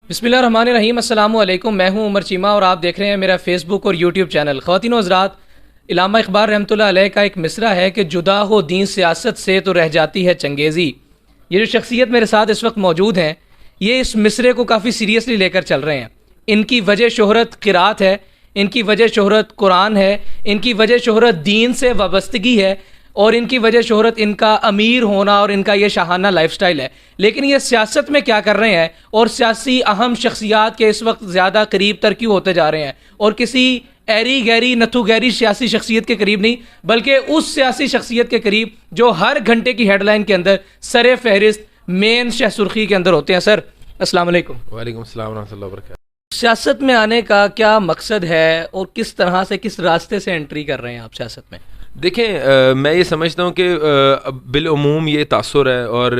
بسم اللہ الرحمن الرحیم. السلام علیکم. میں ہوں عمر چیمہ اور آپ دیکھ رہے ہیں میرا فیس بک اور یوٹیوب چینل. خواتین و حضرات، علامہ اقبال رحمۃ اللہ علیہ کا ایک مصرع ہے کہ جدا ہو دین سیاست سے تو رہ جاتی ہے چنگیزی. یہ جو شخصیت میرے ساتھ اس وقت موجود ہیں، یہ اس مصرع کو کافی سیریسلی لے کر چل رہے ہیں. ان کی وجہ شہرت قرات ہے، ان کی وجہ شہرت قرآن ہے، ان کی وجہ شہرت دین سے وابستگی ہے، اور ان کی وجہ شہرت ان کا امیر ہونا اور ان کا یہ شاہانہ لائف سٹائل ہے. لیکن یہ سیاست میں کیا کر رہے ہیں اور سیاسی اہم شخصیات کے اس وقت زیادہ قریب تر کیوں ہوتے جا رہے ہیں، اور کسی ایری گیری نتھو گیری سیاسی شخصیت کے قریب نہیں، بلکہ اس سیاسی شخصیت کے قریب جو ہر گھنٹے کی ہیڈ لائن کے اندر سر فہرست مین شہ سرخی کے اندر ہوتے ہیں. سر السلام علیکم. وعلیکم السلام ورحمۃ اللہ وبرکاتہ. سیاست میں آنے کا کیا مقصد ہے اور کس طرح سے کس راستے سے انٹری کر رہے ہیں آپ سیاست میں؟ دیکھیں، میں یہ سمجھتا ہوں کہ بالعموم یہ تاثر ہے اور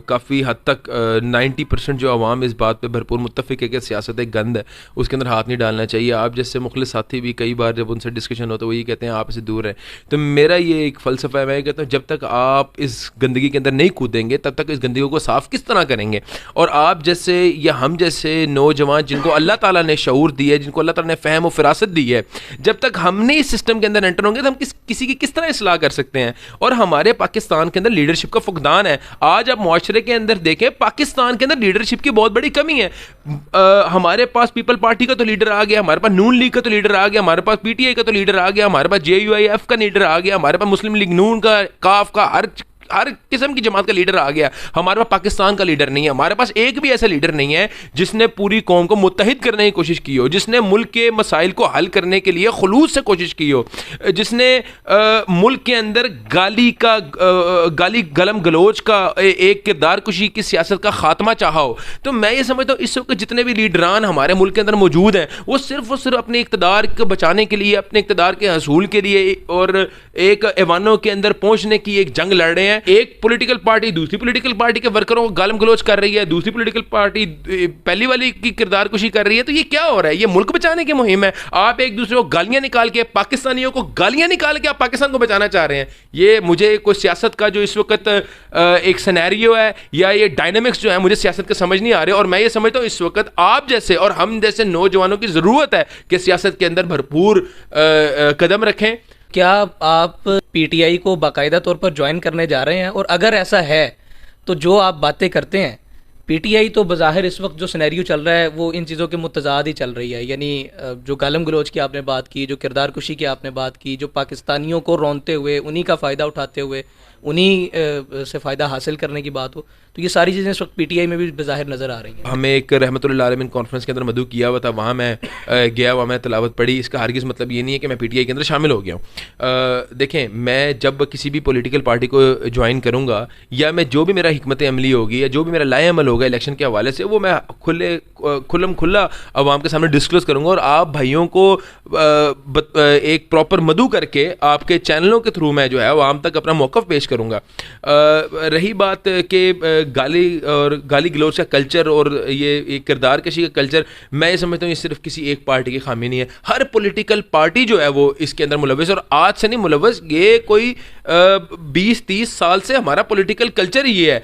کافی حد تک 90% جو عوام اس بات پہ بھرپور متفق ہے کہ سیاست ایک گند ہے، اس کے اندر ہاتھ نہیں ڈالنا چاہیے. آپ جیسے مخلص ساتھی بھی کئی بار جب ان سے ڈسکشن ہوتا ہے وہ یہ کہتے ہیں آپ اسے دور رہیں. تو میرا یہ ایک فلسفہ ہے، میں یہ کہتا ہوں جب تک آپ اس گندگی کے اندر نہیں کودیں گے تب تک اس گندگی کو صاف کس طرح کریں گے. اور آپ جیسے یا ہم جیسے نوجوان جن کو اللہ تعالیٰ نے شعور دی ہے، جن کو اللہ تعالیٰ نے فہم و فراست دی ہے، جب تک ہم نہیں اس سسٹم کے اندر انٹر ہوں گے تو ہم کسی کی کس طرح اصلاح کر سکتے ہیں. اور ہمارے پاکستان کے اندر لیڈرشپ کا فقدان ہے. آج آپ معاشرے کے اندر دیکھیں، پاکستان کے اندر لیڈرشپ کی بہت بڑی کمی ہے. ہمارے پاس پیپل پارٹی کا تو لیڈر آ گیا، ہمارے پاس نون لیگ کا تو لیڈر آ گیا، ہمارے پاس پی ٹی آئی کا تو لیڈر آ گیا، ہمارے پاس JUIF کا لیڈر آ گیا، ہمارے پاس مسلم لیگ نون کا، کاف کا، ہر قسم کی جماعت کا لیڈر آ گیا. ہمارے پاس پاکستان کا لیڈر نہیں ہے. ہمارے پاس ایک بھی ایسا لیڈر نہیں ہے جس نے پوری قوم کو متحد کرنے کی کوشش کی ہو، جس نے ملک کے مسائل کو حل کرنے کے لیے خلوص سے کوشش کی ہو، جس نے ملک کے اندر گالی گلم گلوچ کا ایک کردار کشی کی سیاست کا خاتمہ چاہا ہو. تو میں یہ سمجھتا ہوں اس وقت جتنے بھی لیڈران ہمارے ملک کے اندر موجود ہیں وہ صرف اپنے اقتدار کو بچانے کے لیے، اپنے اقتدار کے حصول کے لیے اور ایک ایوانوں کے اندر پہنچنے کی ایک جنگ لڑ رہے ہیں. ایک پولیٹیکل پارٹی دوسری پولیٹیکل پارٹی کے ورکروں کو گالم گلوچ کر رہی ہے، دوسری پولیٹیکل پارٹی پہلی والی کی کردار کشی کر رہی ہے. تو یہ کیا ہو رہا ہے؟ یہ ملک بچانے کی مہم ہے. آپ ایک دوسرے کو گالیاں نکال کے، پاکستانیوں کو گالیاں نکال کے آپ پاکستان کو بچانا چاہ رہے ہیں. یہ مجھے کوئی سیاست کا جو اس وقت ایک سینیریو ہے یا یہ ڈائنامکس جو ہے مجھے سیاست کا سمجھ نہیں آ رہے. اور میں یہ سمجھتا ہوں اس وقت آپ جیسے اور ہم جیسے نوجوانوں کی ضرورت ہے کہ سیاست کے اندر بھرپور قدم رکھیں. کیا آپ پی ٹی آئی کو باقاعدہ طور پر جوائن کرنے جا رہے ہیں؟ اور اگر ایسا ہے تو جو آپ باتیں کرتے ہیں، پی ٹی آئی تو بظاہر اس وقت جو سینیریو چل رہا ہے وہ ان چیزوں کے متضاد ہی چل رہی ہے. یعنی جو گالم گلوچ کی آپ نے بات کی، جو کردار کشی کی آپ نے بات کی، جو پاکستانیوں کو رونتے ہوئے انہی کا فائدہ اٹھاتے ہوئے انہی سے فائدہ حاصل کرنے کی بات ہو، تو یہ ساری چیزیں اس وقت پی ٹی آئی میں بھی بظاہر نظر آ رہی ہیں. ہمیں ایک رحمۃ اللہ علیہ کانفرنس کے اندر مدعو کیا ہوا تھا، وہاں میں گیا، وہاں میں تلاوت پڑھی. اس کا ہرگز مطلب یہ نہیں ہے کہ میں پی ٹی آئی کے اندر شامل ہو گیا ہوں. دیکھیں، میں جب کسی بھی پولیٹیکل پارٹی کو جوائن کروں گا یا میں جو بھی میرا حکمت عملی ہوگی یا جو بھی میرا لائے عمل ہوگا الیکشن کے حوالے سے، وہ میں کھلا عوام کے سامنے ڈسکلوز کروں گا. اور آپ بھائیوں کو ایک پراپر مدعو کر کے آپ کے چینلوں کے تھرو میں جو ہے عوام تک اپنا موقف پیش کروں گا. رہی بات کہ گالی گلوچ کا کلچر اور یہ کردار کشی کا کلچر، میں یہ سمجھتا ہوں یہ صرف کسی ایک پارٹی کی خامی نہیں ہے. ہر پولیٹیکل پارٹی جو ہے وہ اس کے اندر ملوث، اور آج سے نہیں ملوث، یہ کوئی 20-30 سال سے ہمارا پولیٹیکل کلچر یہ ہے.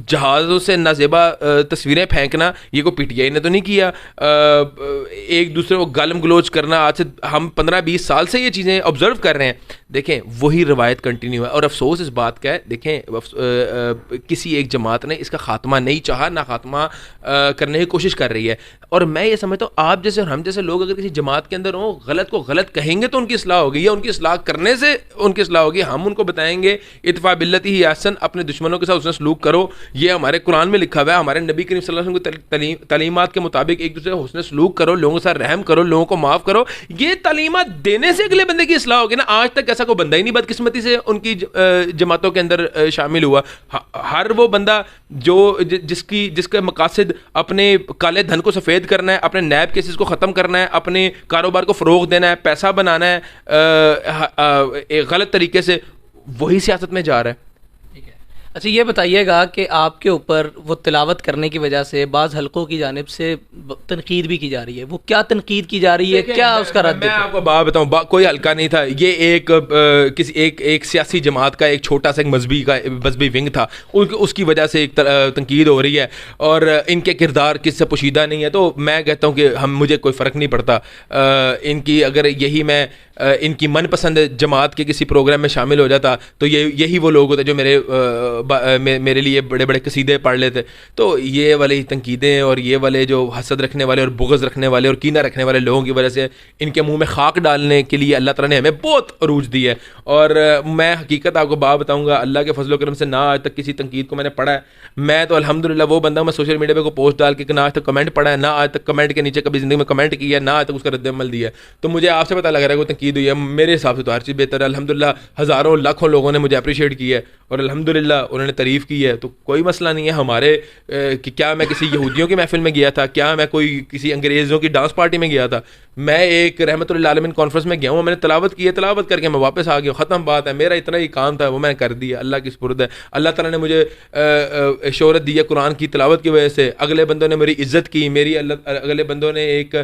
جہازوں سے نازیبا تصویریں پھینکنا یہ کوئی پی ٹی آئی نے تو نہیں کیا. ایک دوسرے کو گالم گلوچ کرنا آج سے ہم 15-20 سال سے یہ چیزیں آبزرو کر رہے ہیں. دیکھیں، وہی روایت کنٹینیو ہے. اور افسوس اس بات کا ہے، دیکھیں کسی ایک جماعت نے اس کا خاتمہ نہیں چاہا، نہ خاتمہ کرنے کی کوشش کر رہی ہے. اور میں یہ سمجھتا ہوں آپ جیسے اور ہم جیسے لوگ اگر کسی جماعت کے اندر ہوں، غلط کو غلط کہیں گے تو ان کی اصلاح ہوگی، یا ان کی اصلاح کرنے سے ان کی اصلاح ہوگی. ہم ان کو بتائیں گے اتفا باللتی ہی احسن، اپنے دشمنوں کے ساتھ حسن سلوک کرو. یہ ہمارے قرآن میں لکھا ہوا ہے، ہمارے نبی کریم صلی اللہ علیہ وسلم کی تعلیمات کے مطابق ایک دوسرے کو حسن سلوک کرو، لوگوں کے ساتھ رحم کرو، لوگوں کو معاف کرو. یہ تعلیمات دینے سے اگلے بندے کی اصلاح ہوگی نا. آج تک ایسا کوئی بندہ ہی نہیں بدقسمتی سے ان کی جماعتوں کے اندر شامل ہوا. ہر وہ بندہ جس کے مقاصد اپنے کالے دھن کو سفید کرنا ہے، اپنے نیب کیسز کو ختم کرنا ہے، اپنے کاروبار کو فروغ دینا ہے، پیسہ بنانا ہے ایک غلط طریقے سے، وہی سیاست میں جا رہا ہے. ٹھیک ہے. اچھا یہ بتائیے گا کہ آپ کے اوپر وہ تلاوت کرنے کی وجہ سے بعض حلقوں کی جانب سے تنقید بھی کی جا رہی ہے، وہ کیا تنقید کی جا رہی ہے، کیا اس کا رد؟ میں آپ کو بات بتاؤں، کوئی حلقہ نہیں تھا یہ، ایک سیاسی جماعت کا ایک چھوٹا سا ایک مذہبی ونگ تھا، اس کی وجہ سے ایک تنقید ہو رہی ہے اور ان کے کردار کس سے پوشیدہ نہیں ہے. تو میں کہتا ہوں کہ مجھے کوئی فرق نہیں پڑتا ان کی، اگر یہی میں ان کی من پسند جماعت کے کسی پروگرام میں شامل ہو جاتا تو یہی وہ لوگ ہوتے جو میرے لیے بڑے بڑے قصیدے پڑھ لیتے. تو یہ والی تنقیدیں اور یہ والے جو حسد رکھنے والے اور بغض رکھنے والے اور کینہ رکھنے والے لوگوں کی وجہ سے ان کے منہ میں خاک ڈالنے کے لیے اللہ تعالیٰ نے ہمیں بہت عروج دی ہے. اور میں حقیقت آپ کو بات بتاؤں گا، اللہ کے فضل و کرم سے نہ آج تک کسی تنقید کو میں نے پڑھا ہے. میں تو الحمدللہ وہ بندہ ہوں، میں سوشل میڈیا پہ کوئی پوسٹ ڈال کے نہ آج تک کمنٹ پڑھا ہے، نہ آج تک کمنٹ کے نیچے کبھی زندگی میں کمنٹ کیا ہے، نہ آج تک اس کا رد عمل دیا ہے. تو مجھے آپ سے پتہ لگ رہا ہے کوئی تنقید ہوئی ہے، میرے حساب سے تو ہر چیز بہتر ہے. الحمدللہ ہزاروں لاکھوں لوگوں نے مجھے اپریشیٹ کیا ہے اور الحمدللہ انہوں نے تعریف کی ہے، تو کوئی مسئلہ نہیں ہے. ہمارے کیا میں کسی یہودیوں کی محفل میں گیا تھا، کیا میں کوئی کسی انگریزوں کی ڈانس پارٹی میں گیا تھا؟ میں ایک رحمت اللہ عالمین کانفرنس میں گیا ہوں، میں نے تلاوت کی ہے، تلاوت کر کے میں واپس آ گیا ہوں، ختم بات ہے. میرا اتنا ہی کام تھا وہ میں نے کر دیا، اللہ کی سپرد ہے. اللہ تعالیٰ نے مجھے شہرت دی ہے قرآن کی تلاوت کی وجہ سے، اگلے بندوں نے میری عزت کی، اگلے بندوں نے ایک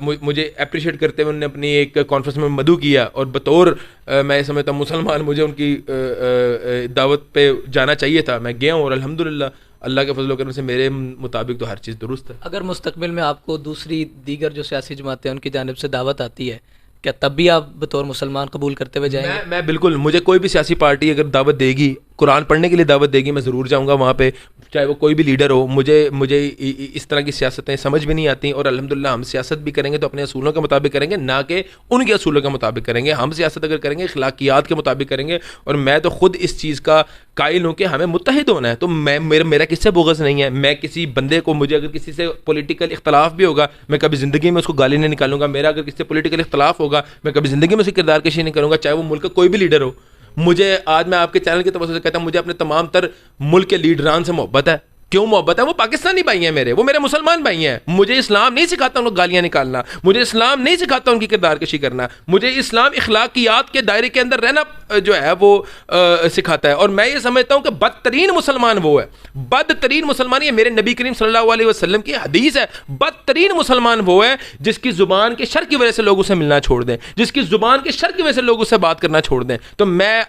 مجھے اپریشیٹ کرتے ہوئے انہوں نے اپنی ایک کانفرنس میں مدعو کیا، اور بطور میں سمجھتا ہوں مسلمان مجھے ان کی دعوت پہ جانا چاہیے تھا. میں گیا ہوں اور الحمدللہ اللہ کے فضل و کرم سے میرے مطابق تو ہر چیز درست ہے. اگر مستقبل میں آپ کو دوسری دیگر جو سیاسی جماعتیں ان کی جانب سے دعوت آتی ہے، کیا تب بھی آپ بطور مسلمان قبول کرتے ہوئے جائیں گے؟ میں بالکل، مجھے کوئی بھی سیاسی پارٹی اگر دعوت دے گی، قرآن پڑھنے کے لیے دعوت دے گی، میں ضرور جاؤں گا وہاں پہ، چاہے وہ کوئی بھی لیڈر ہو. مجھے اس طرح کی سیاستیں سمجھ بھی نہیں آتی، اور الحمدللہ ہم سیاست بھی کریں گے تو اپنے اصولوں کے مطابق کریں گے، نہ کہ ان کے اصولوں کے مطابق کریں گے. ہم سیاست اگر کریں گے اخلاقیات کے مطابق کریں گے، اور میں تو خود اس چیز کا قائل ہوں کہ ہمیں متحد ہونا ہے. تو میرا کس سے بغض نہیں ہے. میں کسی بندے کو، مجھے اگر کسی سے پولیٹیکل اختلاف بھی ہوگا، میں کبھی زندگی میں اس کو گالی نہیں نکالوں گا. میرا اگر کسی سے پولیٹیکل اختلاف ہوگا، میں کبھی زندگی میں اس کی کردار کشی نہیں کروں گا، چاہے وہ ملک کا کوئی بھی لیڈر ہو. مجھے آج میں آپ کے چینل کی توسط سے کہتا ہوں، مجھے اپنے تمام تر ملک کے لیڈران سے محبت ہے. کیوں محبت ہے؟ وہ پاکستانی بھائی ہیں وہ میرے مسلمان بھائی ہیں. مجھے اسلام نہیں سکھاتا ان کو گالیاں نکالنا، مجھے اسلام نہیں سکھاتا ان کی کردار کشی کرنا. مجھے اسلام اخلاقیات کے دائرے کے اندر رہنا جو ہے وہ سکھاتا ہے. اور میں یہ سمجھتا ہوں کہ بدترین مسلمان وہ ہے، بدترین مسلمان، یہ میرے نبی کریم صلی اللہ علیہ وسلم کی حدیث ہے، بدترین مسلمان وہ ہے جس کی زبان کے شر کی وجہ سے لوگ اسے ملنا چھوڑ دیں، جس کی زبان کے شر کی وجہ سے لوگ اسے بات کرنا چھوڑ دیں. تو میں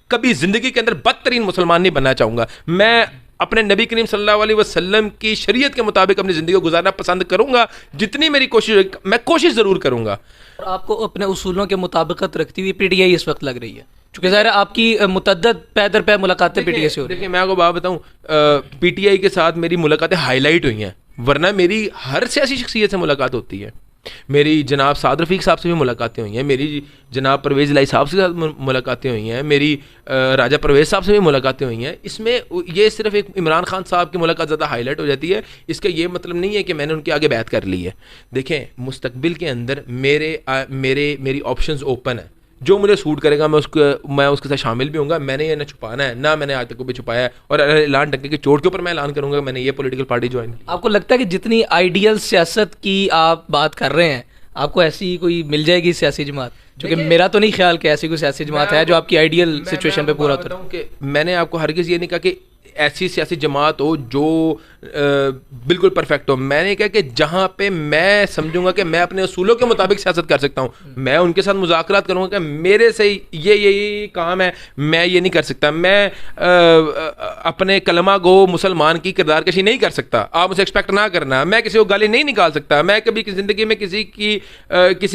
کبھی زندگی کے اندر بدترین مسلمان نہیں بننا چاہوں گا. میں اپنے نبی کریم صلی اللہ علیہ وسلم کی شریعت کے مطابق اپنی زندگی کو گزارنا پسند کروں گا. جتنی میری کوشش، میں کوشش ضرور کروں گا. اور آپ کو اپنے اصولوں کے مطابقت رکھتی ہوئی پی ٹی آئی اس وقت لگ رہی ہے، چونکہ ظاہر ہے آپ کی متعدد پے در پے ملاقاتیں پی ٹی آئی سے ہو رہی ہیں. دیکھیں میں آپ کو بات بتاؤں، پی ٹی آئی کے ساتھ میری ملاقاتیں ہائی لائٹ ہوئی ہیں، ورنہ میری ہر سیاسی شخصیت سے ملاقات ہوتی ہے. میری جناب سعد رفیق صاحب سے بھی ملاقاتیں ہوئی ہیں، میری جناب پرویز الہی صاحب سے ملاقاتیں ہوئی ہیں، میری راجہ پرویز صاحب سے بھی ملاقاتیں ہوئی ہیں. اس میں یہ صرف ایک عمران خان صاحب کی ملاقات زیادہ ہائی لائٹ ہو جاتی ہے. اس کا یہ مطلب نہیں ہے کہ میں نے ان کے آگے بیعت کر لی ہے. دیکھیں مستقبل کے اندر میری آپشنز اوپن ہیں، جو مجھے سوٹ کرے گا میں اس کے ساتھ شامل بھی ہوں گا. میں نے یہ نہ چھپانا ہے، نہ میں نے آج تک کو بھی چھپایا ہے، اور اعلان ڈنکے کی چوٹ کے اوپر میں اعلان کروں گا کہ میں نے یہ پولیٹیکل پارٹی جوائن کی. آپ کو لگتا ہے کہ جتنی آئیڈیل سیاست کی آپ بات کر رہے ہیں، آپ کو ایسی کوئی مل جائے گی سیاسی جماعت؟ کیونکہ میرا تو نہیں خیال کہ ایسی کوئی سیاسی جماعت ہے جو آپ کی آئیڈیل سچویشن پہ پورا اترے. کہ میں نے آپ کو ہرگز یہ نہیں کہا کہ ایسی سیاسی جماعت ہو جو بالکل پرفیکٹ ہو. میں نے کہا کہ جہاں پہ میں سمجھوں گا کہ میں اپنے اصولوں کے مطابق سیاست کر سکتا ہوں، میں ان کے ساتھ مذاکرات کروں گا کہ میرے سے یہ کام ہے، میں یہ نہیں کر سکتا. میں اپنے کلمہ گو مسلمان کی کردار کشی نہیں کر سکتا، آپ اسے ایکسپیکٹ نہ کرنا. میں کسی کو گالی نہیں نکال سکتا، میں کبھی زندگی میں کسی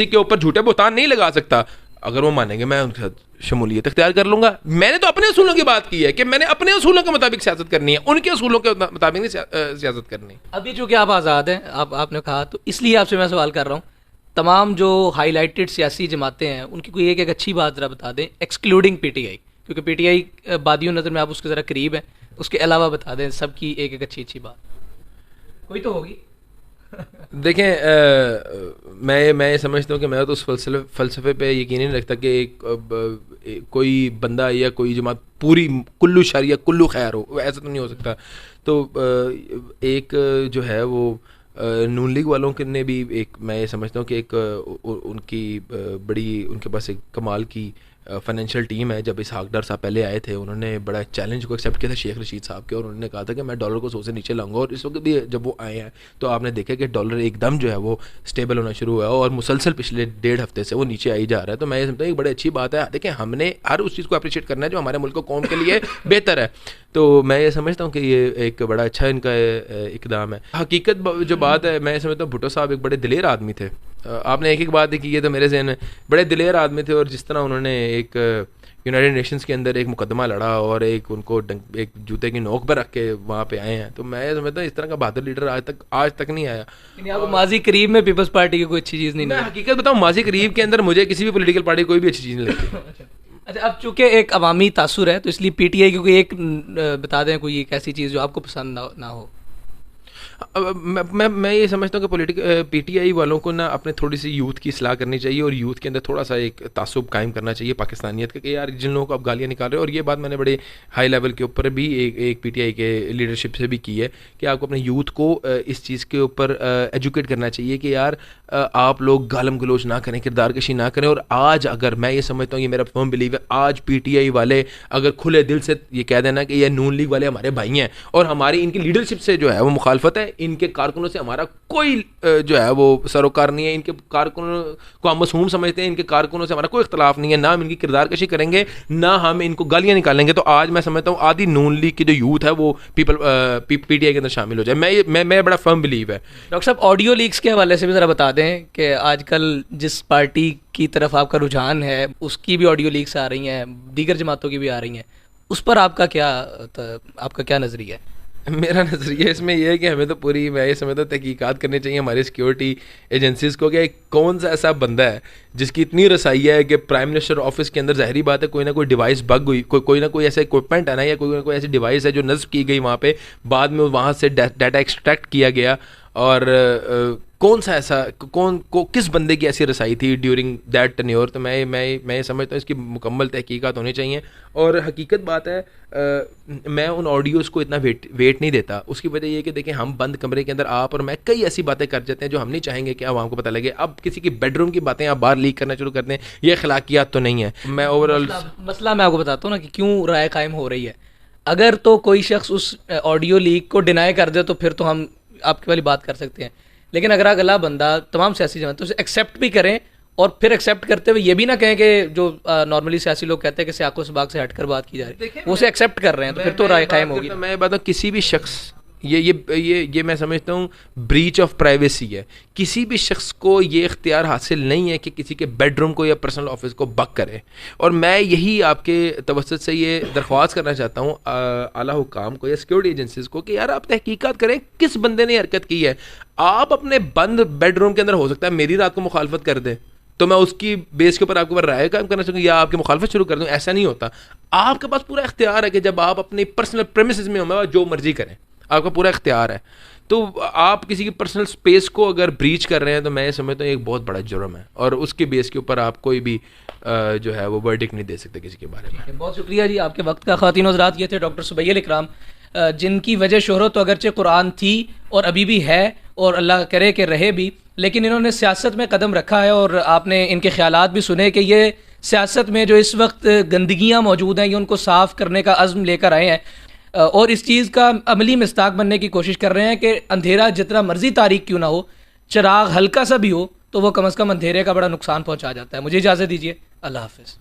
کے اوپر جھوٹے بہتان نہیں لگا سکتا. اگر وہ مانیں گے میں ان کے ساتھ شمولیت اختیار کر لوں گا. میں نے تو اپنے اصولوں کی بات کی ہے کہ میں نے اپنے اصولوں کے مطابق سیاست کرنی ہے، ان کے اصولوں کے مطابق نہیں سیاست کرنی. ابھی چونکہ آپ آزاد ہیں، آپ نے کہا، تو اس لیے آپ سے میں سوال کر رہا ہوں، تمام جو ہائی لائٹڈ سیاسی جماعتیں ہیں ان کی کوئی ایک اچھی بات ذرا بتا دیں، ایکسکلوڈنگ پی ٹی آئی، کیونکہ پی ٹی آئی بادیوں نظر میں آپ اس کے ذرا قریب ہیں، اس کے علاوہ بتا دیں سب کی ایک اچھی بات کوئی تو ہوگی. دیکھیں میں سمجھتا ہوں کہ میں تو اس فلسفے پہ یقین نہیں رکھتا کہ کوئی بندہ یا کوئی جماعت پوری کلو شر یا کلو خیر ہو، ایسا تو نہیں ہو سکتا. تو ایک جو ہے وہ نون لیگ والوں کے نے بھی ایک، میں یہ سمجھتا ہوں کہ ایک ان کی بڑی، ان کے پاس ایک کمال کی فائنینشیل ٹیم ہے. جب اسحاق ڈار صاحب پہلے آئے تھے انہوں نے بڑا چیلنج کو ایکسیپٹ کیا تھا شیخ رشید صاحب کے, اور انہوں نے کہا تھا کہ میں ڈالر کو 100 سے نیچے لاؤں گا, اور اس وقت بھی جب وہ آئے ہیں تو آپ نے دیکھا کہ ڈالر ایک دم جو ہے وہ اسٹیبل ہونا شروع ہوا ہے اور مسلسل پچھلے 1.5 ہفتے سے وہ نیچے آئی جا رہا ہے. تو میں یہ سمجھتا ہوں ایک بڑی اچھی بات ہے. دیکھیں ہم نے ہر اس چیز کو اپریشیٹ کرنا ہے جو ہمارے ملک و قوم کے لیے بہتر ہے. تو میں یہ سمجھتا ہوں کہ یہ ایک بڑا اچھا ان کا اقدام ہے. حقیقت جو بات ہے میں سمجھتا ہوں بھٹو صاحب ایک بڑے دلیر آدمی تھے. آپ نے ایک بات کی ہے تو میرے ذہن میں بڑے دلیر آدمی تھے, اور جس طرح انہوں نے ایک یونائٹڈ نیشنز کے اندر ایک مقدمہ لڑا اور ایک ان کو ایک جوتے کی نوک پر رکھ کے وہاں پہ آئے ہیں, تو میں سمجھتا ہوں اس طرح کا بہادر لیڈر آج تک نہیں آیا. آپ کو ماضی قریب میں پیپلز پارٹی کی کوئی اچھی چیز نہیں؟ میں حقیقت بتاؤں ماضی قریب کے اندر مجھے کسی بھی پولیٹیکل پارٹی کوئی بھی اچھی چیز نہیں لگتی. اچھا, اب چونکہ ایک عوامی تاثر ہے تو اس لیے پی ٹی آئی کی کوئی ایک بتا دیں کوئی ایک ایسی چیز جو آپ کو پسند نہ ہو. میں یہ سمجھتا ہوں کہ پی ٹی آئی والوں کو نا اپنے تھوڑی سی یوتھ کی اصلاح کرنی چاہیے, اور یوتھ کے اندر تھوڑا سا ایک تعصب قائم کرنا چاہیے پاکستانیت کا, کہ یار جن لوگوں کو آپ گالیاں نکال رہے ہیں. اور یہ بات میں نے بڑے ہائی لیول کے اوپر بھی ایک پی ٹی آئی کے لیڈرشپ سے بھی کی ہے کہ آپ کو اپنے یوتھ کو اس چیز کے اوپر ایجوکیٹ کرنا چاہیے کہ یار آپ لوگ گالم گلوچ نہ کریں, کردار کشی نہ کریں. اور آج اگر میں یہ سمجھتا ہوں, یہ میرا فرم بلیو ہے, آج پی ٹی آئی والے اگر کھلے دل سے یہ کہہ دینا کہ یہ نون لیگ والے ہمارے بھائی ہیں اور ہماری ان کی لیڈرشپ سے جو ہے وہ مخالفت ہے, ان کے کارکنوں سے ہمارا کوئی جو ہے وہ سروکار نہیں ہے, ان کے کارکنوں کو ہم مسموم سمجھتے ہیں, ان کے کارکنوں سے ہمارا کوئی اختلاف نہیں ہے, نہ ہم ان کی کردار کشی کریں گے نہ ہم ان کو گالیاں نکالیں گے. تو آج میں سمجھتا ہوں آدھی نون لیگ کی جو یوتھ ہے وہ پی ٹی آئی کے اندر شامل ہو جائے. میں بڑا فرم بلیو ہے. ڈاکٹر صاحب آڈیو لیکس کے حوالے سے بھی ذرا بتا دیں کہ آج کل جس پارٹی کی طرف آپ کا رجحان ہے اس کی بھی آڈیو لیکس آ رہی ہیں, دیگر جماعتوں کی بھی آ رہی ہیں, اس پر آپ کا کیا نظریہ ہے؟ میرا نظریہ اس میں یہ ہے کہ ہمیں تو پوری میں یہ سمجھتا ہوں تحقیقات کرنی چاہیے ہماری سیکیورٹی ایجنسیز کو کہ کون سا ایسا بندہ ہے جس کی اتنی رسائی ہے کہ پرائم منسٹر آفس کے اندر ظاہری بات ہے کوئی نہ کوئی ڈیوائس بگ ہوئی, کوئی نہ کوئی ایسا اکوپمنٹ ہے نا, یا کوئی نہ کوئی ایسی ڈیوائس ہے جو نصب کی گئی وہاں پہ, بعد میں وہاں سے ڈیٹا ایکسٹریکٹ کیا گیا, اور کون سا ایسا کس بندے کی ایسی رسائی تھی ڈیورنگ دیٹ ٹینیور. تو میں یہ سمجھتا ہوں اس کی مکمل تحقیقات ہونی چاہیے. اور حقیقت بات ہے میں ان آڈیوز کو اتنا ویٹ نہیں دیتا. اس کی وجہ یہ کہ دیکھیں ہم بند کمرے کے اندر آپ اور میں کئی ایسی باتیں کر جاتے ہیں جو ہم نہیں چاہیں گے کہ عوام کو پتہ لگے. اب کسی کی بیڈ روم کی باتیں آپ باہر لیک کرنا شروع کر دیں, یہ اخلاقیات تو نہیں ہے. میں اوور آل مسئلہ میں آپ کو بتاتا ہوں نا کہ کیوں رائے قائم ہو رہی ہے. اگر تو کوئی شخص اس آڈیو لیک کو ڈینائی کر دے تو پھر تو ہم آپ کی والی بات کر سکتے ہیں, لیکن اگر اگلا بندہ تمام سیاسی جماعتیں اسے ایکسیپٹ بھی کریں اور پھر ایکسیپٹ کرتے ہوئے یہ بھی نہ کہیں کہ جو نارملی سیاسی لوگ کہتے ہیں کہ سیاق و سباق سے ہٹ کر بات کی جا رہی ہے, وہ اسے ایکسیپٹ کر رہے ہیں تو پھر تو رائے قائم ہوگی. میں بات کسی بھی شخص یہ میں سمجھتا ہوں بریچ آف پرائیویسی ہے. کسی بھی شخص کو یہ اختیار حاصل نہیں ہے کہ کسی کے بیڈ روم کو یا پرسنل آفس کو بک کرے. اور میں یہی آپ کے توسط سے یہ درخواست کرنا چاہتا ہوں اعلیٰ حکام کو یا سیکورٹی ایجنسیز کو کہ یار آپ تحقیقات کریں کس بندے نے حرکت کی ہے. آپ اپنے بند بیڈ روم کے اندر ہو سکتا ہے میری رات کو مخالفت کر دیں تو میں اس کی بیس کے اوپر آپ کے اوپر رائے قائم کرنا چاہوں گا یا آپ کی مخالفت شروع کر دوں. ایسا نہیں ہوتا. آپ کے پاس پورا اختیار ہے کہ جب آپ اپنی پرسنل پریمیسز میں ہوں جو مرضی کریں, آپ کا پورا اختیار ہے. تو آپ کسی کی پرسنل اسپیس کو اگر بریچ کر رہے ہیں تو میں یہ سمجھتا ہوں ایک بہت بڑا جرم ہے, اور اس کے بیس کے اوپر آپ کوئی بھی جو ہے وہ ورڈکٹ نہیں دے سکتے کسی کے بارے میں. بہت شکریہ جی آپ کے وقت کا. خواتین و حضرات, یہ تھے ڈاکٹر سبیہ الاکرام, جن کی وجہ شہرت تو اگرچہ قرآن تھی اور ابھی بھی ہے اور اللہ کرے کہ رہے بھی, لیکن انہوں نے سیاست میں قدم رکھا ہے اور آپ نے ان کے خیالات بھی سنے کہ یہ سیاست میں جو اس وقت گندگیاں موجود ہیں یہ ان کو صاف کرنے کا عزم لے کر آئے ہیں اور اس چیز کا عملی مصداق بننے کی کوشش کر رہے ہیں کہ اندھیرا جتنا مرضی تاریک کیوں نہ ہو, چراغ ہلکا سا بھی ہو تو وہ کم از کم اندھیرے کا بڑا نقصان پہنچا جاتا ہے. مجھے اجازت دیجیے, اللہ حافظ.